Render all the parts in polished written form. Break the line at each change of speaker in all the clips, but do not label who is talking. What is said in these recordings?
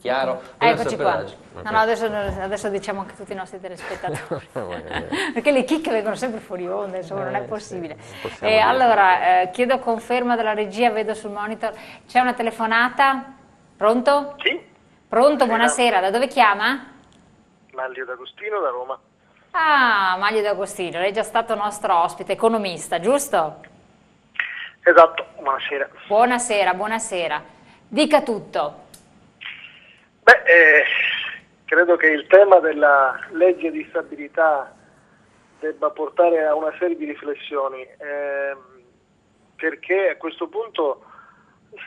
chiaro.
Eccoci qua. No, adesso diciamo anche tutti i nostri telespettatori, perché le chicche vengono sempre fuori onda, insomma, non è possibile. Allora, chiedo conferma della regia, vedo sul monitor, c'è una telefonata? Pronto?
Sì.
Pronto, buonasera, da dove chiama?
Manlio D'Agostino da Roma.
Ah, Manlio D'Agostino, lei è già stato nostro ospite, economista, giusto?
Esatto, buonasera.
Buonasera, buonasera. Dica tutto.
Credo che il tema della legge di stabilità debba portare a una serie di riflessioni, perché a questo punto,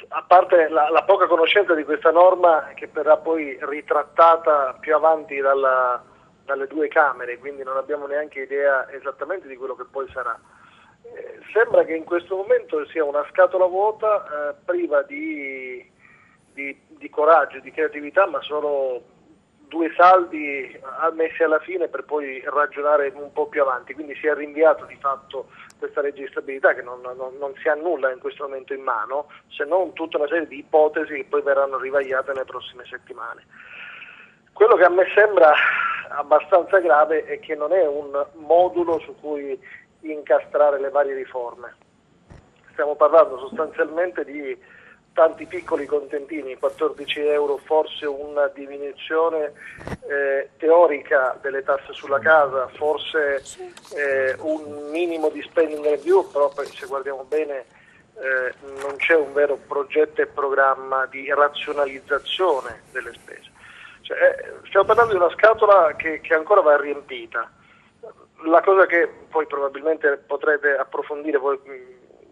a parte la poca conoscenza di questa norma che verrà poi ritrattata più avanti dalle due Camere, quindi non abbiamo neanche idea esattamente di quello che poi sarà. Sembra che in questo momento sia una scatola vuota, priva di coraggio, di creatività, ma solo due saldi messi alla fine per poi ragionare un po' più avanti. Quindi si è rinviato di fatto questa legge di stabilità che non si ha nulla in questo momento in mano, se non tutta una serie di ipotesi che poi verranno rivagliate nelle prossime settimane. Quello che a me sembra abbastanza grave è che non è un modulo su cui incastrare le varie riforme. Stiamo parlando sostanzialmente di tanti piccoli contentini, 14 euro, forse una diminuzione teorica delle tasse sulla casa, forse un minimo di spending review, però poi se guardiamo bene non c'è un vero progetto e programma di razionalizzazione delle spese. Stiamo parlando di una scatola che ancora va riempita. La cosa che poi probabilmente potrete approfondire voi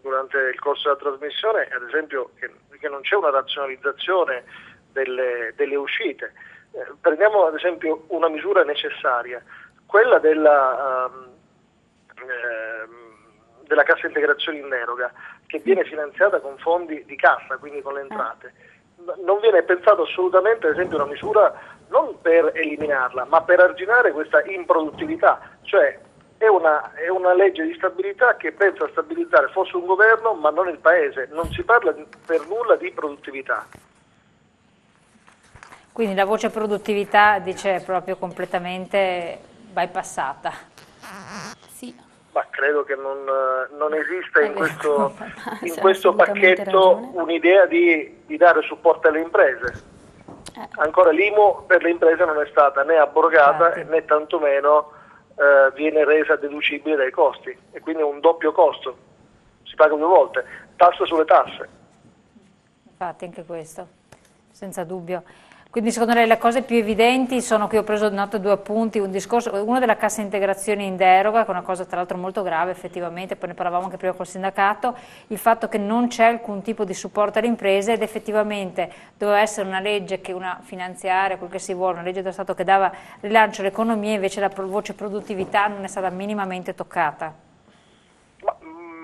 durante il corso della trasmissione è ad esempio che non c'è una razionalizzazione delle uscite. Prendiamo ad esempio una misura necessaria, quella della cassa integrazione in deroga, che viene finanziata con fondi di cassa, quindi con le entrate. Non viene pensato assolutamente, ad esempio, una misura non per eliminarla, ma per arginare questa improduttività, cioè è una legge di stabilità che pensa a stabilizzare forse un governo ma non il paese, non si parla per nulla di produttività.
Quindi la voce produttività dice proprio completamente bypassata.
Sì.
Ma credo che non esista in questo pacchetto un'idea di dare supporto alle imprese. Ancora l'IMU per le imprese non è stata né abrogata né tantomeno viene resa deducibile dai costi, e quindi è un doppio costo, si paga due volte, tasse sulle tasse.
Infatti anche questo, senza dubbio. Quindi secondo lei le cose più evidenti sono, che ho preso nota due appunti, un discorso, uno della cassa integrazione in deroga, che è una cosa tra l'altro molto grave effettivamente, poi ne parlavamo anche prima col sindacato, il fatto che non c'è alcun tipo di supporto alle imprese ed effettivamente doveva essere una legge, una finanziaria, quel che si vuole, una legge dello Stato che dava rilancio all'economia, invece la voce produttività non è stata minimamente toccata.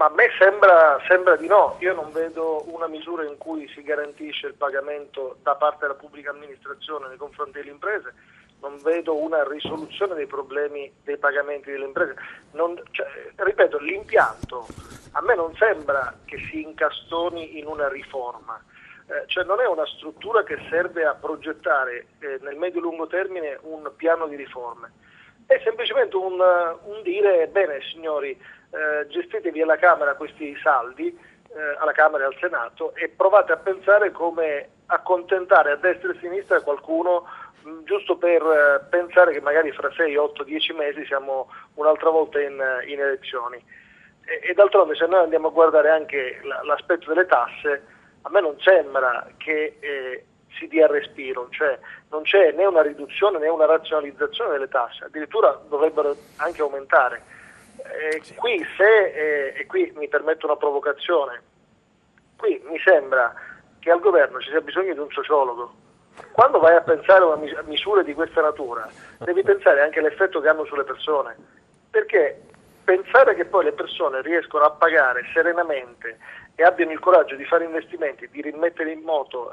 Ma a me sembra di no. Io non vedo una misura in cui si garantisce il pagamento da parte della pubblica amministrazione nei confronti delle imprese, non vedo una risoluzione dei problemi dei pagamenti delle imprese. Ripeto, l'impianto a me non sembra che si incastoni in una riforma, non è una struttura che serve a progettare nel medio-lungo termine un piano di riforme. È semplicemente un dire, bene signori, gestitevi alla Camera questi saldi, alla Camera e al Senato, e provate a pensare come accontentare a destra e a sinistra qualcuno, giusto per pensare che magari fra 6, 8, 10 mesi siamo un'altra volta in elezioni. E d'altronde, se noi andiamo a guardare anche l'aspetto delle tasse, a me non sembra che si dia respiro, cioè non c'è né una riduzione né una razionalizzazione delle tasse, addirittura dovrebbero anche aumentare. Qui qui mi permetto una provocazione, qui mi sembra che al governo ci sia bisogno di un sociologo. Quando vai a pensare a misure di questa natura devi pensare anche all'effetto che hanno sulle persone, perché pensare che poi le persone riescono a pagare serenamente e abbiano il coraggio di fare investimenti, di rimettere in moto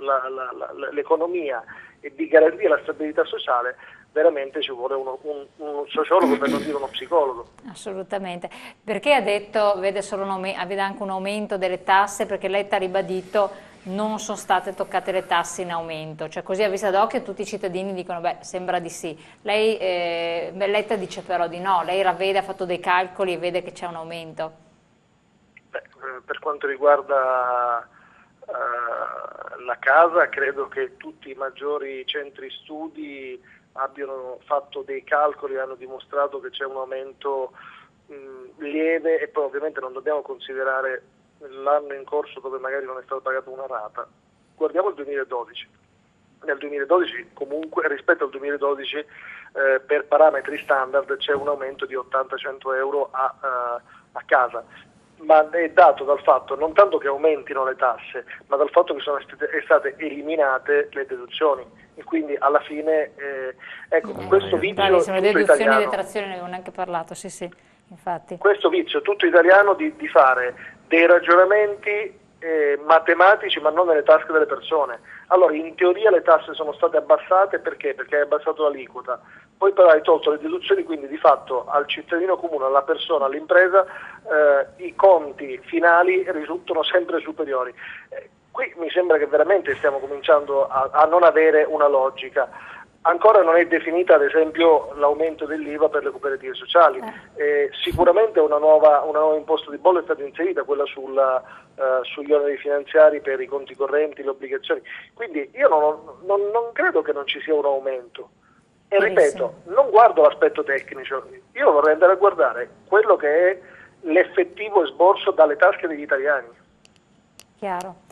l'economia e di garantire la stabilità sociale, veramente ci vuole un sociologo, per non dire uno psicologo.
Assolutamente. Perché ha detto, vede anche un aumento delle tasse, perché Letta ha ribadito non sono state toccate le tasse in aumento, cioè così a vista d'occhio tutti i cittadini dicono beh sembra di sì, lei Letta dice però di no, lei ravvede, ha fatto dei calcoli e vede che c'è un aumento.
Per quanto riguarda la casa, credo che tutti i maggiori centri studi abbiano fatto dei calcoli e hanno dimostrato che c'è un aumento lieve, e poi ovviamente non dobbiamo considerare l'anno in corso dove magari non è stata pagata una rata. Guardiamo il 2012. Nel 2012 comunque rispetto al 2012 per parametri standard c'è un aumento di 80-100 euro a casa, ma è dato dal fatto non tanto che aumentino le tasse, ma dal fatto che sono state eliminate le deduzioni, e quindi alla fine questo vizio
le deduzioni e detrazioni ne avevo neanche parlato, sì, infatti.
Questo vizio tutto italiano di fare dei ragionamenti matematici ma non nelle tasche delle persone. Allora in teoria le tasse sono state abbassate perché hai abbassato l'aliquota, poi però hai tolto le deduzioni, quindi di fatto al cittadino comune, alla persona, all'impresa i conti finali risultano sempre superiori. Qui mi sembra che veramente stiamo cominciando a non avere una logica. Ancora non è definita ad esempio l'aumento dell'IVA per le cooperative sociali, sicuramente una nuova imposta di bollo è stata inserita, quella sugli oneri finanziari per i conti correnti, le obbligazioni, quindi io non credo che non ci sia un aumento, e ripeto, non guardo l'aspetto tecnico, io vorrei andare a guardare quello che è l'effettivo esborso dalle tasche degli italiani.
Chiaro.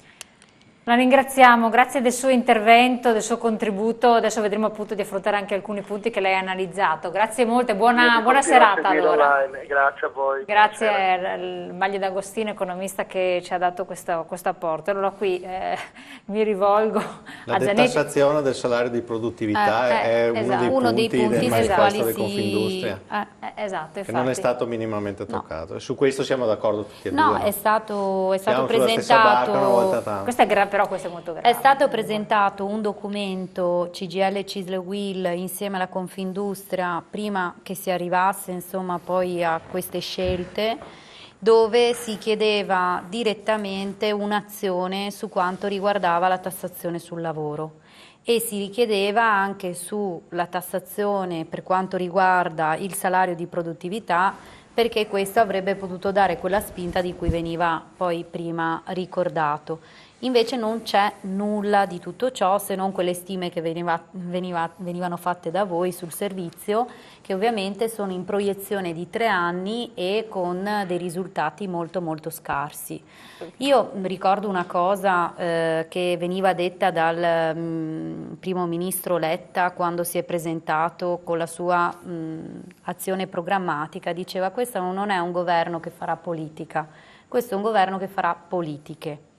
La ringraziamo, grazie del suo intervento, del suo contributo. Adesso vedremo appunto di affrontare anche alcuni punti che lei ha analizzato. Grazie molte, buona serata allora.
Online. Grazie a voi.
Grazie al Magli D'Agostino, economista, che ci ha dato questo apporto. Allora qui mi rivolgo
la
a Zanetti.
La detassazione del salario di produttività è uno dei punti del manifesto di Confindustria,
esatto,
che non è stato minimamente toccato. No. E su questo siamo d'accordo tutti e due.
No, è stato presentato.
Questo è però questo è molto grave.
È stato presentato un documento CGIL e CISL e UIL insieme alla Confindustria prima che si arrivasse insomma poi a queste scelte, dove si chiedeva direttamente un'azione su quanto riguardava la tassazione sul lavoro e si richiedeva anche sulla tassazione per quanto riguarda il salario di produttività, perché questo avrebbe potuto dare quella spinta di cui veniva poi prima ricordato. Invece non c'è nulla di tutto ciò, se non quelle stime che venivano fatte da voi sul servizio, che ovviamente sono in proiezione di 3 anni e con dei risultati molto molto scarsi. Io ricordo una cosa che veniva detta dal primo ministro Letta quando si è presentato con la sua azione programmatica, diceva: questo non è un governo che farà politica, questo è un governo che farà politiche.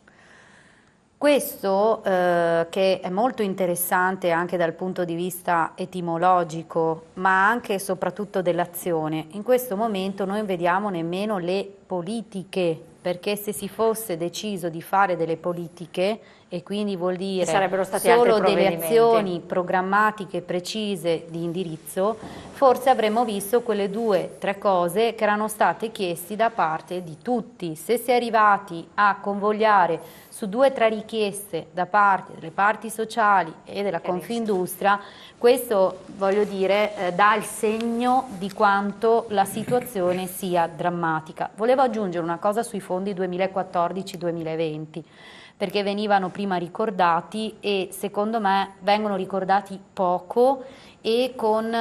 Questo che è molto interessante anche dal punto di vista etimologico, ma anche e soprattutto dell'azione. In questo momento noi non vediamo nemmeno le politiche, perché se si fosse deciso di fare delle politiche, e quindi vuol dire solo delle azioni programmatiche precise di indirizzo, forse avremmo visto quelle 2 o 3 cose che erano state chieste da parte di tutti. Se si è arrivati a convogliare su 2 o 3 richieste da parte delle parti sociali e della Confindustria, questo, voglio dire, dà il segno di quanto la situazione sia drammatica. Volevo aggiungere una cosa sui fondi 2014-2020, perché venivano prima ricordati e secondo me vengono ricordati poco e con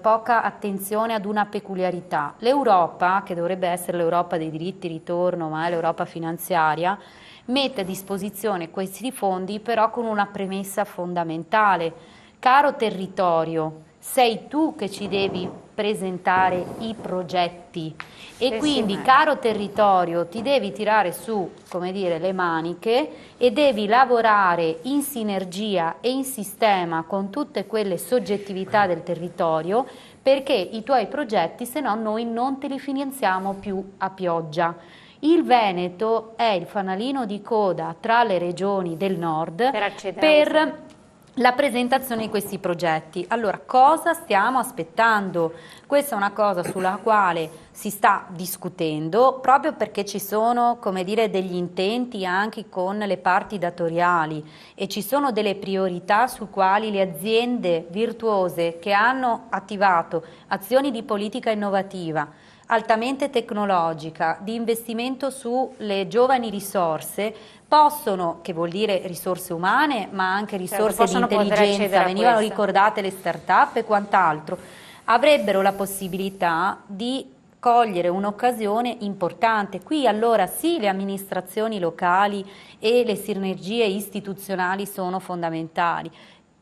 poca attenzione ad una peculiarità. L'Europa, che dovrebbe essere l'Europa dei diritti di ritorno, ma è l'Europa finanziaria, mette a disposizione questi fondi però con una premessa fondamentale: caro territorio, sei tu che ci devi presentare i progetti e quindi caro territorio ti devi tirare su, come dire, le maniche e devi lavorare in sinergia e in sistema con tutte quelle soggettività del territorio, perché i tuoi progetti se no noi non te li finanziamo più a pioggia. Il Veneto è il fanalino di coda tra le regioni del nord per la presentazione di questi progetti. Allora, cosa stiamo aspettando? Questa è una cosa sulla quale si sta discutendo proprio perché ci sono, come dire, degli intenti anche con le parti datoriali e ci sono delle priorità su quali le aziende virtuose che hanno attivato azioni di politica innovativa altamente tecnologica, di investimento sulle giovani risorse, possono, che vuol dire risorse umane, ma anche risorse di intelligenza, venivano ricordate le start-up e quant'altro, avrebbero la possibilità di cogliere un'occasione importante. Qui allora sì, le amministrazioni locali e le sinergie istituzionali sono fondamentali.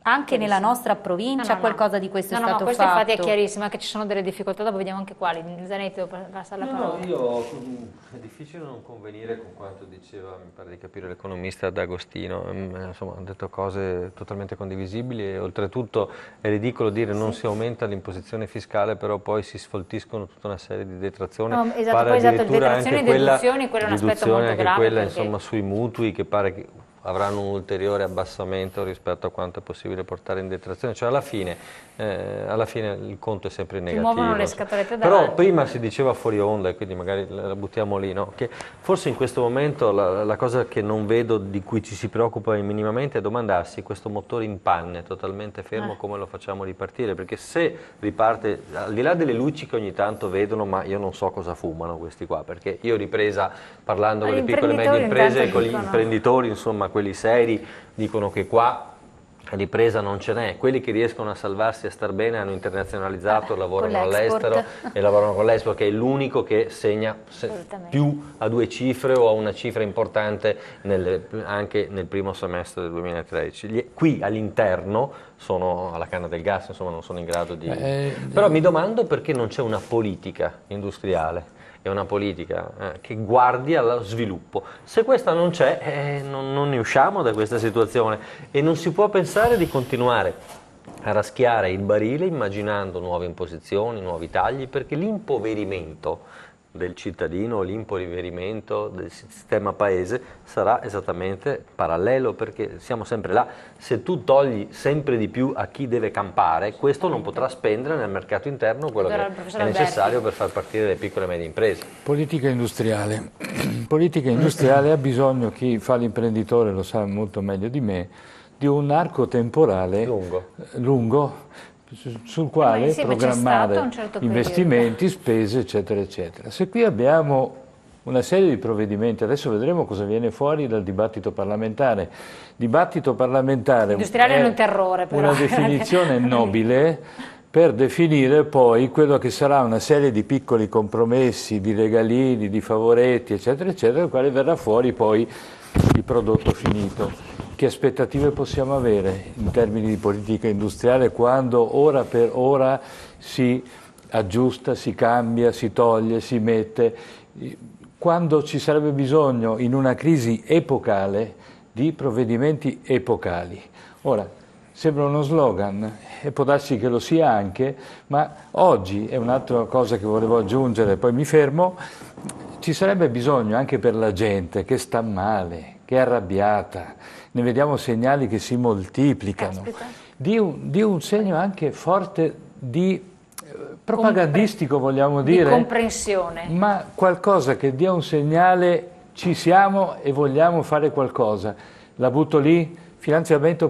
Anche nella nostra provincia qualcosa di questo è stato fatto.
Questo infatti è chiarissimo, anche ci sono delle difficoltà, dopo vediamo anche quali. Zanetti, devo passare la parola.
È difficile non convenire con quanto diceva, mi pare di capire, l'economista D'Agostino, insomma ha detto cose totalmente condivisibili e oltretutto è ridicolo dire non si aumenta l'imposizione fiscale, però poi si sfoltiscono tutta una serie di detrazioni.
No, esatto, detrazioni e deduzioni, quello è un aspetto molto grave.
Quella, insomma, sui mutui che pare che avranno un ulteriore abbassamento rispetto a quanto è possibile portare in detrazione, cioè alla fine il conto è sempre negativo.
Si muovono le scatolette davanti.
Però prima si diceva fuori onda e quindi magari la buttiamo lì, no? Che forse in questo momento la cosa che non vedo, di cui ci si preoccupa minimamente, è domandarsi questo motore in panne, totalmente fermo, come lo facciamo ripartire, perché se riparte, al di là delle luci che ogni tanto vedono, ma io non so cosa fumano questi qua, perché io ripresa parlando con le piccole e medie imprese e con gli imprenditori, insomma quelli seri, dicono che qua ripresa non ce n'è. Quelli che riescono a salvarsi e a star bene hanno internazionalizzato, lavorano all'estero e lavorano con l'Export, che è l'unico che segna più a 2 cifre o a una cifra importante anche nel primo semestre del 2013. Qui all'interno sono alla canna del gas, insomma non sono in grado di... Però mi domando perché non c'è una politica industriale è una politica che guardi allo sviluppo. Se questa non c'è, non ne usciamo da questa situazione e non si può pensare di continuare a raschiare il barile immaginando nuove imposizioni, nuovi tagli, perché l'impoverimento del cittadino, l'impoverimento del sistema paese sarà esattamente parallelo, perché siamo sempre là. Se tu togli sempre di più a chi deve campare, questo non potrà spendere nel mercato interno quello che è necessario per far partire le piccole e medie imprese.
Politica industriale. Politica industriale ha bisogno, chi fa l'imprenditore lo sa molto meglio di me, di un arco temporale lungo sul quale programmare investimenti, spese, eccetera, eccetera. Se qui abbiamo una serie di provvedimenti, adesso vedremo cosa viene fuori dal dibattito parlamentare. Dibattito parlamentare
industriale è un terrore, però.
Una definizione nobile per definire poi quello che sarà una serie di piccoli compromessi, di regalini, di favoretti, eccetera, eccetera, dal quale verrà fuori poi il prodotto finito. Che aspettative possiamo avere in termini di politica industriale quando ora per ora si aggiusta, si cambia, si toglie, si mette, quando ci sarebbe bisogno in una crisi epocale di provvedimenti epocali? Ora, sembra uno slogan e può darsi che lo sia anche, ma oggi è un'altra cosa che volevo aggiungere, poi mi fermo, ci sarebbe bisogno anche per la gente che sta male, che è arrabbiata, ne vediamo segnali che si moltiplicano, di un segno anche forte di propagandistico, vogliamo dire,
di comprensione,
ma qualcosa che dia un segnale: ci siamo e vogliamo fare qualcosa. La butto lì, finanziamento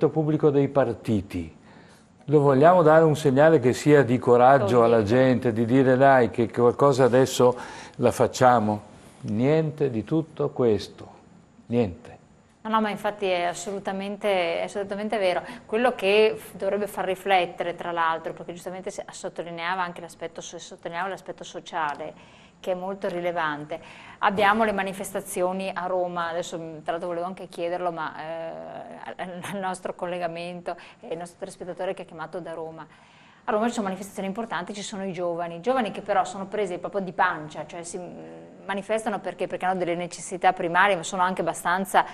pubblico dei partiti. Lo vogliamo dare un segnale che sia di coraggio alla gente, di dire dai che qualcosa adesso la facciamo? Niente di tutto questo, niente.
No, ma infatti è assolutamente vero. Quello che dovrebbe far riflettere, tra l'altro, perché giustamente sottolineava anche l'aspetto sociale, che è molto rilevante. Abbiamo le manifestazioni a Roma, adesso tra l'altro volevo anche chiederlo, ma al nostro collegamento, il nostro telespettatore che ha chiamato da Roma. A Roma ci sono manifestazioni importanti, ci sono i giovani che però sono presi proprio di pancia, cioè manifestano perché hanno delle necessità primarie, ma sono anche abbastanza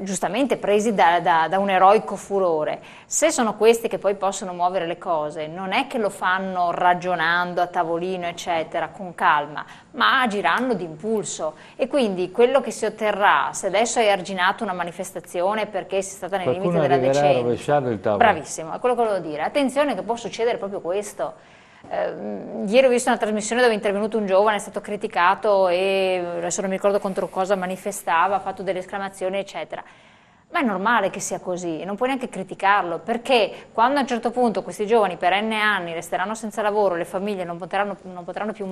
giustamente presi da un eroico furore. Se sono questi che poi possono muovere le cose, non è che lo fanno ragionando a tavolino eccetera, con calma, ma agiranno d'impulso, e quindi quello che si otterrà, se adesso hai arginato una manifestazione perché sei stata nei limiti della decenza,
a rovesciare il tavolo.
bravissimo, è quello che volevo dire, attenzione che può succedere proprio questo. Ieri ho visto una trasmissione dove è intervenuto un giovane, è stato criticato e adesso non mi ricordo contro cosa manifestava, ha fatto delle esclamazioni eccetera, ma è normale che sia così, non puoi neanche criticarlo, perché quando a un certo punto questi giovani per n anni resteranno senza lavoro, le famiglie non potranno più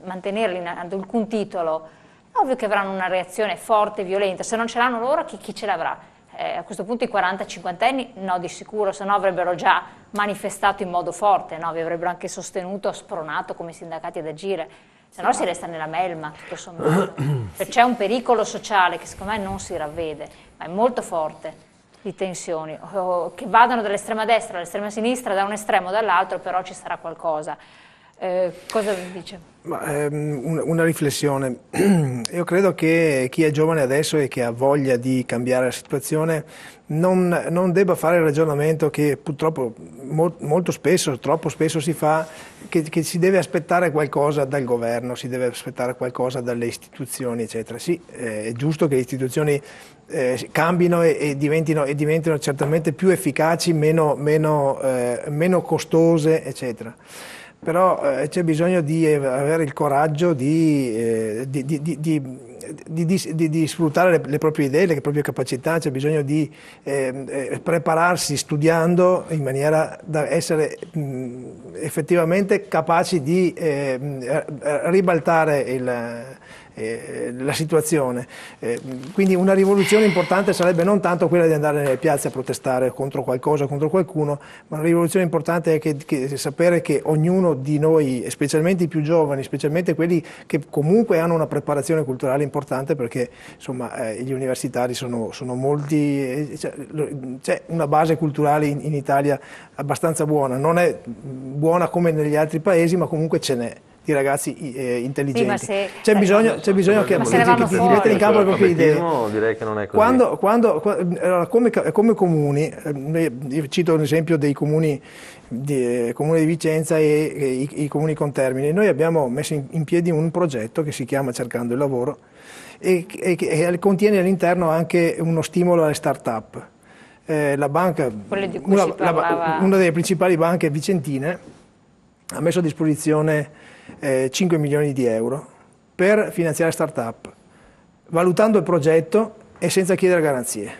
mantenerli ad alcun titolo, è ovvio che avranno una reazione forte, violenta. Se non ce l'hanno loro, chi ce l'avrà? A questo punto i 40-50 anni no di sicuro, se no avrebbero già manifestato in modo forte, no? Vi avrebbero anche sostenuto, spronato come sindacati ad agire, se no si resta nella melma tutto sommato. C'è un pericolo sociale che secondo me non si ravvede, ma è molto forte, di tensioni, che vadano dall'estrema destra all'estrema sinistra, da un estremo o dall'altro, però ci sarà qualcosa. Cosa dice?
Una riflessione. Io credo che chi è giovane adesso e che ha voglia di cambiare la situazione non debba fare il ragionamento che purtroppo molto spesso, troppo spesso si fa, che si deve aspettare qualcosa dal governo, si deve aspettare qualcosa dalle istituzioni, eccetera. Sì, è giusto che le istituzioni cambino e diventino certamente più efficaci, meno costose, eccetera. Però c'è bisogno di avere il coraggio di sfruttare le proprie idee, le proprie capacità, c'è bisogno di prepararsi studiando in maniera da essere effettivamente capaci di ribaltare la situazione. Quindi una rivoluzione importante sarebbe non tanto quella di andare nelle piazze a protestare contro qualcosa o contro qualcuno, ma una rivoluzione importante è sapere che ognuno di noi, specialmente i più giovani, specialmente quelli che comunque hanno una preparazione culturale importante, perché insomma gli universitari sono molti, c'è una base culturale in Italia abbastanza buona, non è buona come negli altri paesi, ma comunque ce n'è, di ragazzi intelligenti.
Sì,
c'è bisogno che di mettere in campo le proprie idee.
Direi che non è così.
Come comuni, io cito l'esempio dei comuni di Vicenza e i comuni contermini, noi abbiamo messo in piedi un progetto che si chiama Cercando il Lavoro e che contiene all'interno anche uno stimolo alle start-up. La banca, una delle principali banche vicentine, ha messo a disposizione 5 milioni di euro per finanziare start-up, valutando il progetto e senza chiedere garanzie.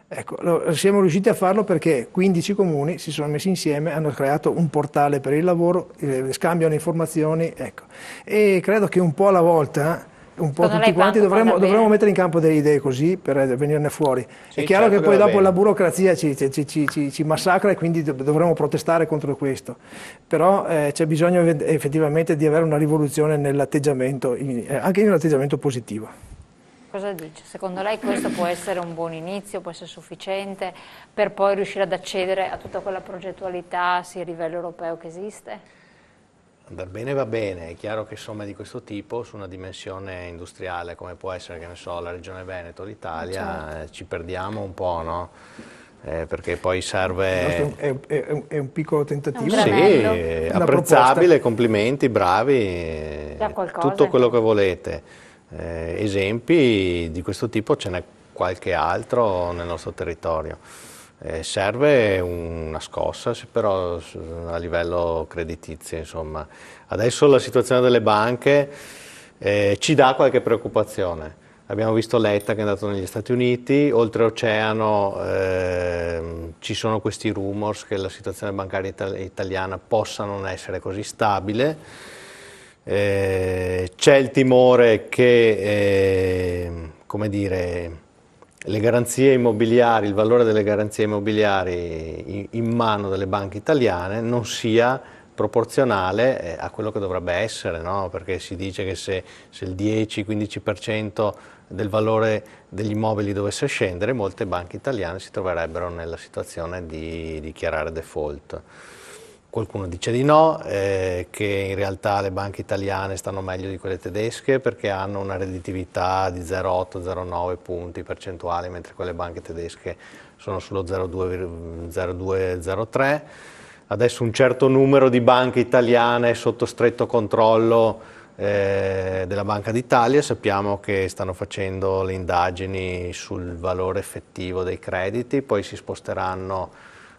Ecco, siamo riusciti a farlo perché 15 comuni si sono messi insieme, hanno creato un portale per il lavoro, scambiano informazioni, ecco. E credo che un po' alla volta, un po' tutti quanti dovremmo mettere in campo delle idee così per venirne fuori. Sì, è chiaro che poi dopo la burocrazia ci massacra e quindi dovremmo protestare contro questo, però c'è bisogno effettivamente di avere una rivoluzione nell'atteggiamento, anche in un atteggiamento positivo.
Cosa dice? Secondo lei questo può essere un buon inizio, può essere sufficiente per poi riuscire ad accedere a tutta quella progettualità sia a livello europeo che esiste?
Andar bene va bene, è chiaro che somme di questo tipo su una dimensione industriale come può essere, che ne so, la regione Veneto, l'Italia, certo, ci perdiamo un po', no? Perché poi serve...
È un piccolo tentativo.
Sì, apprezzabile, complimenti, bravi, tutto quello che volete. Esempi di questo tipo ce n'è qualche altro nel nostro territorio. Serve una scossa, però a livello creditizio, insomma. Adesso la situazione delle banche ci dà qualche preoccupazione. Abbiamo visto Letta che è andato negli Stati Uniti, oltreoceano ci sono questi rumors che la situazione bancaria italiana possa non essere così stabile. C'è il timore che, come dire, le garanzie immobiliari, il valore delle garanzie immobiliari in mano delle banche italiane non sia proporzionale a quello che dovrebbe essere, no? Perché si dice che se il 10-15% del valore degli immobili dovesse scendere, molte banche italiane si troverebbero nella situazione di dichiarare default. Qualcuno dice di no, che in realtà le banche italiane stanno meglio di quelle tedesche perché hanno una redditività di 0,8-0,9 punti percentuali, mentre quelle banche tedesche sono sullo 0,2-0,3. Adesso un certo numero di banche italiane è sotto stretto controllo della Banca d'Italia. Sappiamo che stanno facendo le indagini sul valore effettivo dei crediti, poi si sposteranno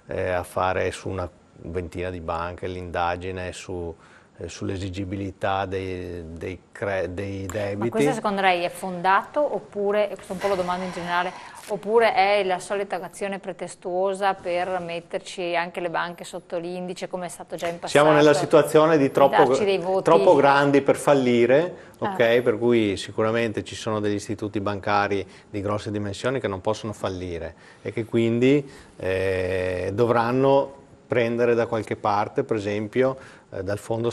a fare su una ventina di banche l'indagine sull'esigibilità dei debiti.
Ma questo secondo lei è fondato oppure, questo un po' lo domando in generale, oppure è la solita azione pretestuosa per metterci anche le banche sotto l'indice come è stato già in passato?
Siamo nella situazione di troppo grandi per fallire, okay? Per cui sicuramente ci sono degli istituti bancari di grosse dimensioni che non possono fallire e che quindi dovranno prendere da qualche parte, per esempio dal fondo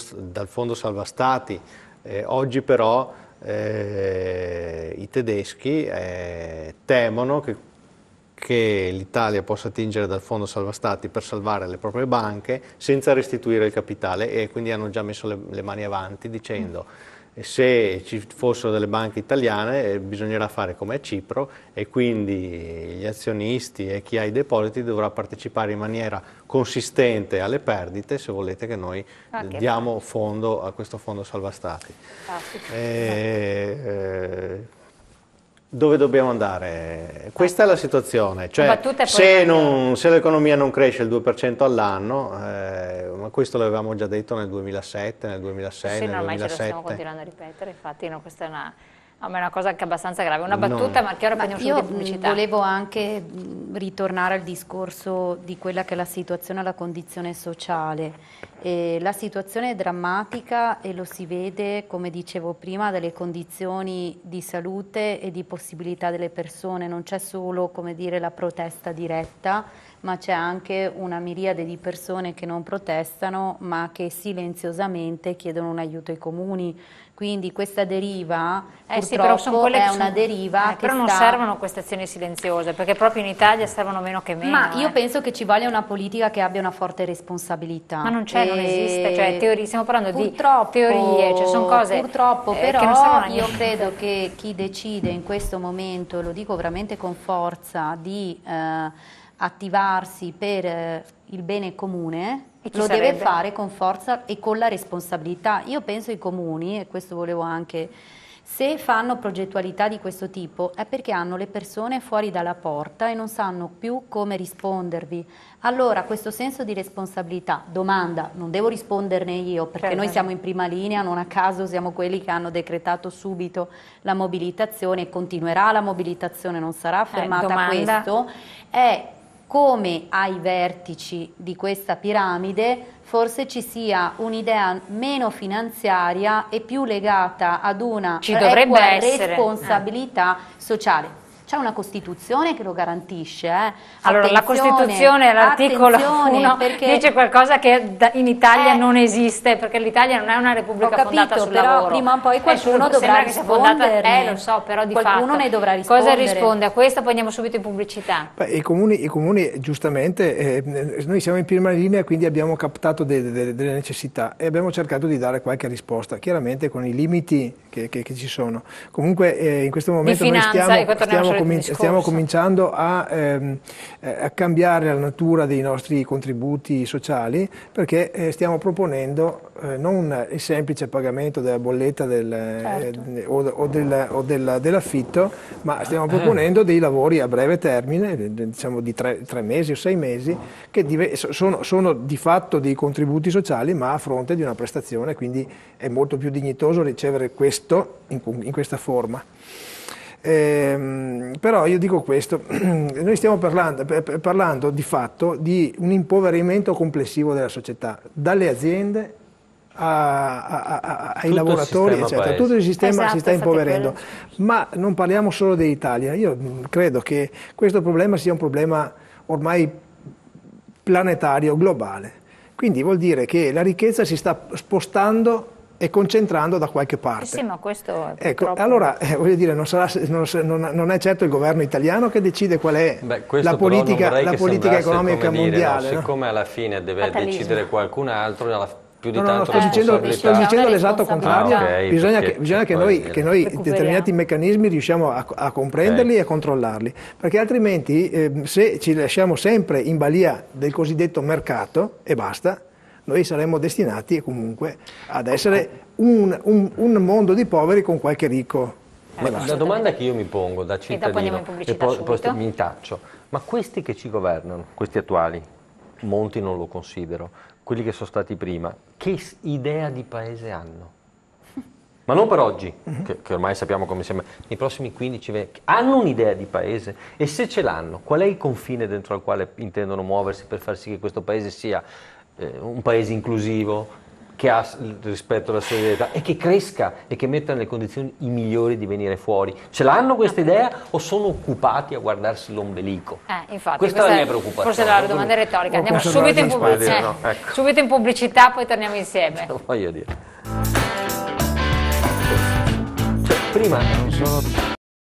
salva stati. Oggi però i tedeschi temono che l'Italia possa attingere dal fondo salva stati per salvare le proprie banche senza restituire il capitale, e quindi hanno già messo le mani avanti dicendo se ci fossero delle banche italiane bisognerà fare come a Cipro, e quindi gli azionisti e chi ha i depositi dovrà partecipare in maniera consistente alle perdite se volete che noi diamo fondo a questo fondo salva stati. Dove dobbiamo andare? Questa è la situazione, cioè se l'economia non cresce il 2% all'anno, ma questo l'avevamo già detto nel 2007, nel 2006,
sì,
nel 2007.
Sì, lo stiamo continuando a ripetere, infatti no, questa è una cosa anche abbastanza grave. Una battuta, ma che ora prendiamo subito di pubblicità.
Volevo anche ritornare al discorso di quella che è la situazione e la condizione sociale. La situazione è drammatica e lo si vede, come dicevo prima, dalle condizioni di salute e di possibilità delle persone. Non c'è solo, come dire, la protesta diretta, ma c'è anche una miriade di persone che non protestano, ma che silenziosamente chiedono un aiuto ai comuni. Quindi questa deriva purtroppo è una deriva che
però non servono queste azioni silenziose, perché proprio in Italia servono meno che meno.
Ma io penso che ci voglia una politica che abbia una forte responsabilità.
Ma non c'è, non esiste, cioè stiamo parlando di teorie, cioè sono cose
purtroppo, però
che non servono a
io credo che chi decide in questo momento, lo dico veramente con forza, di attivarsi per il bene comune, lo deve fare con forza e con la responsabilità. Io penso ai comuni, e questo volevo anche, se fanno progettualità di questo tipo è perché hanno le persone fuori dalla porta e non sanno più come rispondervi. Allora questo senso di responsabilità, domanda, non devo risponderne io perché noi siamo in prima linea, non a caso siamo quelli che hanno decretato subito la mobilitazione e continuerà la mobilitazione, non sarà fermata questo, è come ai vertici di questa piramide forse ci sia un'idea meno finanziaria e più legata ad una responsabilità sociale. C'è una Costituzione che lo garantisce.
Allora, la Costituzione all'articolo 1 dice qualcosa che in Italia non esiste, perché l'Italia non è una repubblica fondata sul
però
lavoro.
Prima o poi qualcuno dovrà rispondere.
Lo so, però di
qualcuno
fatto
ne dovrà rispondere.
Cosa risponde a questo? Poi andiamo subito in pubblicità.
I comuni giustamente, noi siamo in prima linea, quindi abbiamo captato delle necessità e abbiamo cercato di dare qualche risposta, chiaramente con i limiti che ci sono. Comunque in questo momento noi stiamo cominciando a cambiare la natura dei nostri contributi sociali, perché stiamo proponendo non il semplice pagamento della bolletta dell'affitto, ma stiamo proponendo dei lavori a breve termine, diciamo di 3 mesi o 6 mesi, che sono di fatto dei contributi sociali, ma a fronte di una prestazione, quindi è molto più dignitoso ricevere questo in questa forma. Però io dico questo, noi stiamo parlando di fatto di un impoverimento complessivo della società, dalle aziende ai lavoratori, eccetera. Tutto il sistema si sta impoverendo, ma non parliamo solo dell'Italia. Io credo che questo problema sia un problema ormai planetario, globale, quindi vuol dire che la ricchezza si sta spostando e concentrando da qualche parte.
Sì, ma questo è
Ecco,
purtroppo...
allora voglio dire, non è certo il governo italiano che decide qual è la politica economica mondiale. No?
Siccome alla fine deve
Fatalismo.
decidere qualcun altro, più di
No,
tanto
sto dicendo
responsabilità.
l'esatto contrario.
ok,
Bisogna che noi
Recuperiamo.
determinati meccanismi riusciamo a comprenderli e a controllarli, perché altrimenti se ci lasciamo sempre in balia del cosiddetto mercato e basta, noi saremmo destinati comunque ad essere un mondo di poveri con qualche ricco.
Ma la domanda che io mi pongo da
dopo andiamo
cittadino
in pubblicità
poi
subito.
mi taccio, ma questi che ci governano, questi attuali, molti non lo considero, quelli che sono stati prima, che idea di paese hanno? Ma non per oggi, che ormai sappiamo come sembra, nei prossimi 15-20, hanno un'idea di paese? E se ce l'hanno, qual è il confine dentro al quale intendono muoversi per far sì che questo paese sia un paese inclusivo, che ha rispetto alla solidarietà e che cresca e che metta nelle condizioni i migliori di venire fuori? Ce l'hanno questa idea o sono occupati a guardarsi l'ombelico?
Infatti,
questa è la mia preoccupazione.
Forse la domanda è retorica. Andiamo
conservare
subito in,
gli spazi.
No, ecco.
subito in pubblicità, poi torniamo insieme.
Voglio dire. Cioè, prima